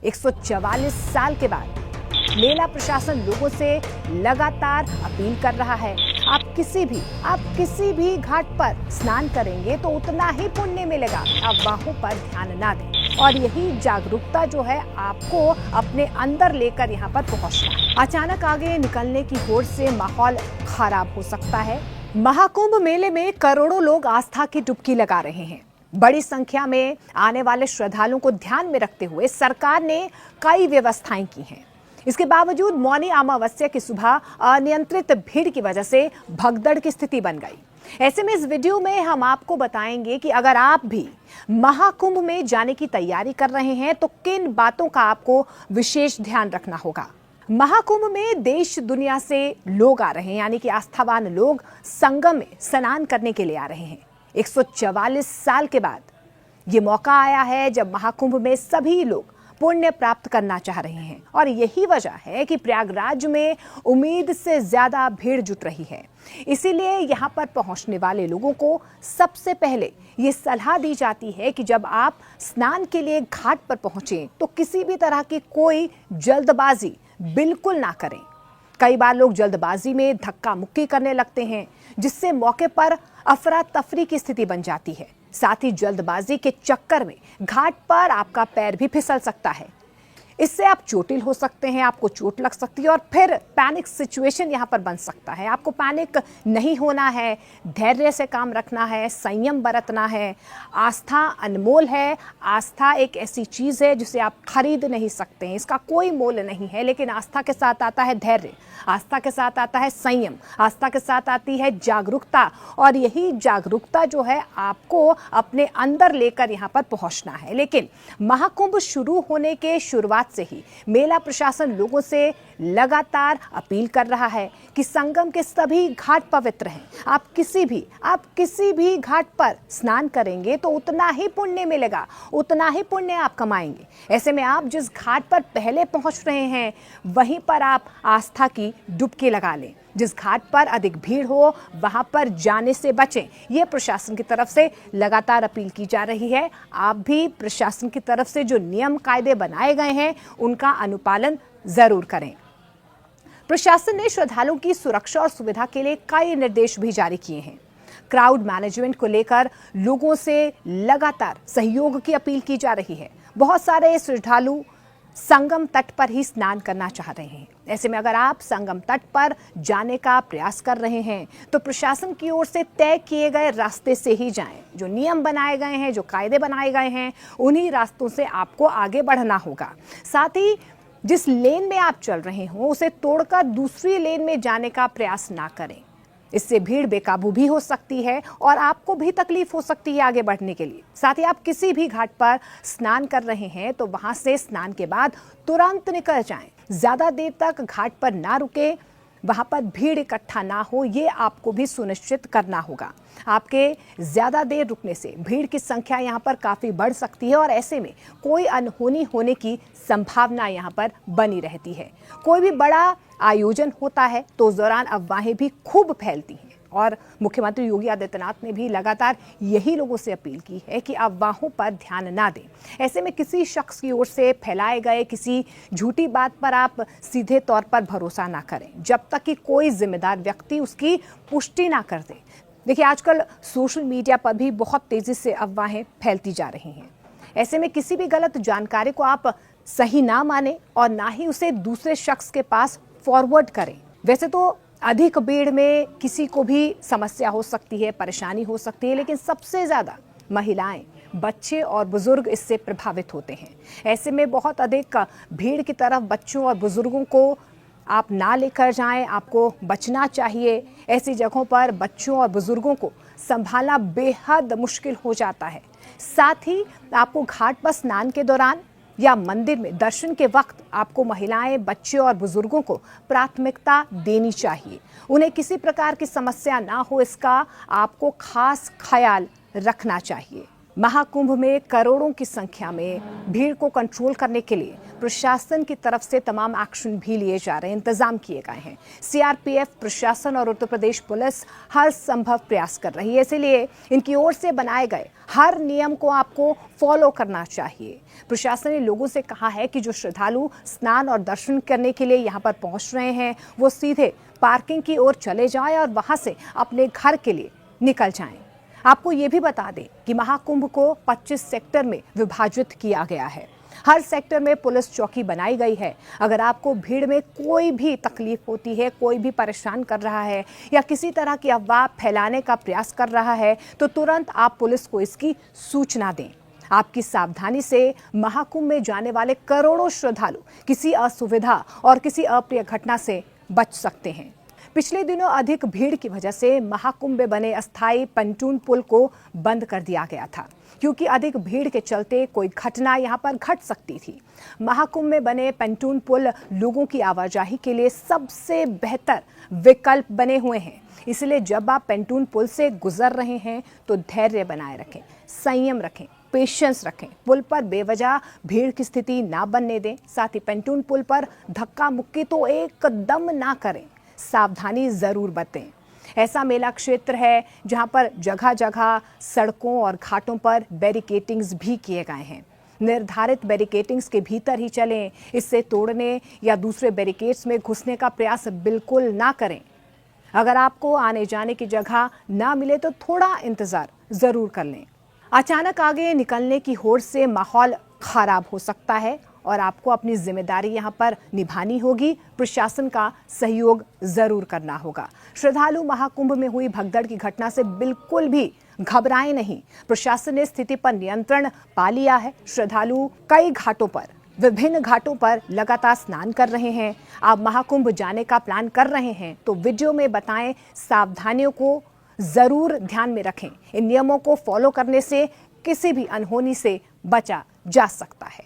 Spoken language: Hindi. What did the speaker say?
144 साल के बाद मेला प्रशासन लोगों से लगातार अपील कर रहा है। आप किसी भी घाट पर स्नान करेंगे तो उतना ही पुण्य मिलेगा। अफवाहों पर ध्यान ना दें और यही जागरूकता जो है आपको अपने अंदर लेकर यहाँ पर पहुँचना है। अचानक आगे निकलने की होड़ से माहौल खराब हो सकता है। महाकुंभ मेले में करोड़ों लोग आस्था की डुबकी लगा रहे हैं। बड़ी संख्या में आने वाले श्रद्धालुओं को ध्यान में रखते हुए सरकार ने कई व्यवस्थाएं की हैं। इसके बावजूद मौनी अमावस्या की सुबह अनियंत्रित भीड़ की वजह से भगदड़ की स्थिति बन गई। ऐसे में इस वीडियो में हम आपको बताएंगे कि अगर आप भी महाकुंभ में जाने की तैयारी कर रहे हैं तो किन बातों का आपको विशेष ध्यान रखना होगा। महाकुंभ में देश दुनिया से लोग आ रहे हैं, यानी कि आस्थावान लोग संगम में स्नान करने के लिए आ रहे हैं। 144 साल के बाद ये मौका आया है जब महाकुंभ में सभी लोग पुण्य प्राप्त करना चाह रहे हैं और यही वजह है कि प्रयागराज में उम्मीद से ज्यादा भीड़ जुट रही है। इसीलिए यहाँ पर पहुँचने वाले लोगों को सबसे पहले ये सलाह दी जाती है कि जब आप स्नान के लिए घाट पर पहुँचें तो किसी भी तरह की कोई जल्दबाजी बिल्कुल ना करें। कई बार लोग जल्दबाजी में धक्का मुक्की करने लगते हैं, जिससे मौके पर अफरा तफरी की स्थिति बन जाती है। साथ ही जल्दबाजी के चक्कर में घाट पर आपका पैर भी फिसल सकता है। इससे आप चोटिल हो सकते हैं, आपको चोट लग सकती है और फिर पैनिक सिचुएशन यहाँ पर बन सकता है। आपको पैनिक नहीं होना है, धैर्य से काम रखना है, संयम बरतना है। आस्था अनमोल है। आस्था एक ऐसी चीज़ है जिसे आप खरीद नहीं सकते हैं, इसका कोई मोल नहीं है। लेकिन आस्था के साथ आता है धैर्य, आस्था के साथ आता है संयम, आस्था के साथ आती है जागरूकता और यही जागरूकता जो है आपको अपने अंदर लेकर यहाँ पर पहुँचना है। लेकिन महाकुंभ शुरू होने के शुरुआत से ही मेला प्रशासन लोगों से लगातार अपील कर रहा है कि संगम के सभी घाट पवित्र हैं। आप किसी भी घाट पर स्नान करेंगे तो उतना ही पुण्य मिलेगा, उतना ही पुण्य आप कमाएंगे। ऐसे में आप जिस घाट पर पहले पहुंच रहे हैं वहीं पर आप आस्था की डुबकी लगा लें। जिस घाट पर अधिक भीड़ हो वहां पर जाने से बचें, ये प्रशासन की तरफ से लगातार अपील की जा रही है। आप भी प्रशासन की तरफ से जो नियम कायदे बनाए गए हैं उनका अनुपालन जरूर करें। प्रशासन ने श्रद्धालुओं की सुरक्षा और सुविधा के लिए कई निर्देश भी जारी किए हैं। क्राउड मैनेजमेंट को लेकर लोगों से लगातार सहयोग की अपील की जा रही है। बहुत सारे श्रद्धालु संगम तट पर ही स्नान करना चाह रहे हैं। ऐसे में अगर आप संगम तट पर जाने का प्रयास कर रहे हैं तो प्रशासन की ओर से तय किए गए रास्ते से ही जाएं। जो नियम बनाए गए हैं, जो कायदे बनाए गए हैं, उन्हीं रास्तों से आपको आगे बढ़ना होगा। साथ ही जिस लेन में आप चल रहे हो उसे तोड़कर दूसरी लेन में जाने का प्रयास ना करें। इससे भीड़ बेकाबू भी हो सकती है और आपको भी तकलीफ हो सकती है आगे बढ़ने के लिए। साथ ही आप किसी भी घाट पर स्नान कर रहे हैं तो वहां से स्नान के बाद तुरंत निकल जाएं। ज्यादा देर तक घाट पर ना रुके, वहां पर भीड़ इकट्ठा ना हो, ये आपको भी सुनिश्चित करना होगा। आपके ज्यादा देर रुकने से भीड़ की संख्या यहाँ पर काफी बढ़ सकती है और ऐसे में कोई अनहोनी होने की संभावना यहाँ पर बनी रहती है। कोई भी बड़ा आयोजन होता है तो उस दौरान अफवाहें भी खूब फैलती हैं और मुख्यमंत्री योगी आदित्यनाथ ने भी लगातार यही लोगों से अपील की है कि अफवाहों पर ध्यान ना दें। ऐसे में किसी शख्स की ओर से फैलाए गए किसी झूठी बात पर आप सीधे तौर पर भरोसा ना करें जब तक कि कोई जिम्मेदार व्यक्ति उसकी पुष्टि ना कर दे। देखिए, आजकल सोशल मीडिया पर भी बहुत तेजी से अफवाहें फैलती जा रही हैं। ऐसे में किसी भी गलत जानकारी को आप सही ना माने और ना ही उसे दूसरे शख्स के पास फॉरवर्ड करें। वैसे तो अधिक भीड़ में किसी को भी समस्या हो सकती है, परेशानी हो सकती है, लेकिन सबसे ज़्यादा महिलाएं, बच्चे और बुजुर्ग इससे प्रभावित होते हैं। ऐसे में बहुत अधिक भीड़ की तरफ बच्चों और बुजुर्गों को आप ना लेकर जाएं, आपको बचना चाहिए। ऐसी जगहों पर बच्चों और बुजुर्गों को संभालना बेहद मुश्किल हो जाता है। साथ ही आपको घाट पर स्नान के दौरान या मंदिर में दर्शन के वक्त आपको महिलाएं, बच्चे और बुजुर्गों को प्राथमिकता देनी चाहिए। उन्हें किसी प्रकार की समस्या ना हो, इसका आपको खास ख्याल रखना चाहिए। महाकुंभ में करोड़ों की संख्या में भीड़ को कंट्रोल करने के लिए प्रशासन की तरफ से तमाम एक्शन भी लिए जा रहे हैं, इंतजाम किए गए हैं। सीआरपीएफ, प्रशासन और उत्तर प्रदेश पुलिस हर संभव प्रयास कर रही है, इसलिए इनकी ओर से बनाए गए हर नियम को आपको फॉलो करना चाहिए। प्रशासन ने लोगों से कहा है कि जो श्रद्धालु स्नान और दर्शन करने के लिए यहाँ पर पहुंच रहे हैं वो सीधे पार्किंग की ओर चले जाएं और वहां से अपने घर के लिए निकल जाएं। आपको ये भी बता दें कि महाकुंभ को 25 सेक्टर में विभाजित किया गया है। हर सेक्टर में पुलिस चौकी बनाई गई है। अगर आपको भीड़ में कोई भी तकलीफ होती है, कोई भी परेशान कर रहा है या किसी तरह की अफवाह फैलाने का प्रयास कर रहा है तो तुरंत आप पुलिस को इसकी सूचना दें। आपकी सावधानी से महाकुंभ में जाने वाले करोड़ों श्रद्धालु किसी असुविधा और किसी अप्रिय घटना से बच सकते हैं। पिछले दिनों अधिक भीड़ की वजह से महाकुंभ में बने अस्थायी पंटून पुल को बंद कर दिया गया था, क्योंकि अधिक भीड़ के चलते कोई घटना यहां पर घट सकती थी। महाकुंभ में बने पंटून पुल लोगों की आवाजाही के लिए सबसे बेहतर विकल्प बने हुए हैं। इसलिए जब आप पंटून पुल से गुजर रहे हैं तो धैर्य बनाए रखें, संयम रखें, पेशेंस रखें। पुल पर बेवजह भीड़ की स्थिति ना बनने दें। साथ ही पंटून पुल पर धक्का मुक्की तो एकदम ना करें, सावधानी जरूर बरतें। ऐसा मेला क्षेत्र है जहां पर जगह जगह सड़कों और घाटों पर बैरिकेटिंग्स भी किए गए हैं। निर्धारित बैरिकेटिंग्स के भीतर ही चलें, इससे तोड़ने या दूसरे बैरिकेड्स में घुसने का प्रयास बिल्कुल ना करें। अगर आपको आने जाने की जगह ना मिले तो थोड़ा इंतजार जरूर कर लें। अचानक आगे निकलने की होड़ से माहौल खराब हो सकता है और आपको अपनी जिम्मेदारी यहाँ पर निभानी होगी। प्रशासन का सहयोग जरूर करना होगा। श्रद्धालु महाकुंभ में हुई भगदड़ की घटना से बिल्कुल भी घबराएं नहीं। प्रशासन ने स्थिति पर नियंत्रण पा लिया है। श्रद्धालु कई घाटों पर, विभिन्न घाटों पर लगातार स्नान कर रहे हैं। आप महाकुंभ जाने का प्लान कर रहे हैं तो वीडियो में बताएं सावधानियों को जरूर ध्यान में रखें। इन नियमों को फॉलो करने से किसी भी अनहोनी से बचा जा सकता है।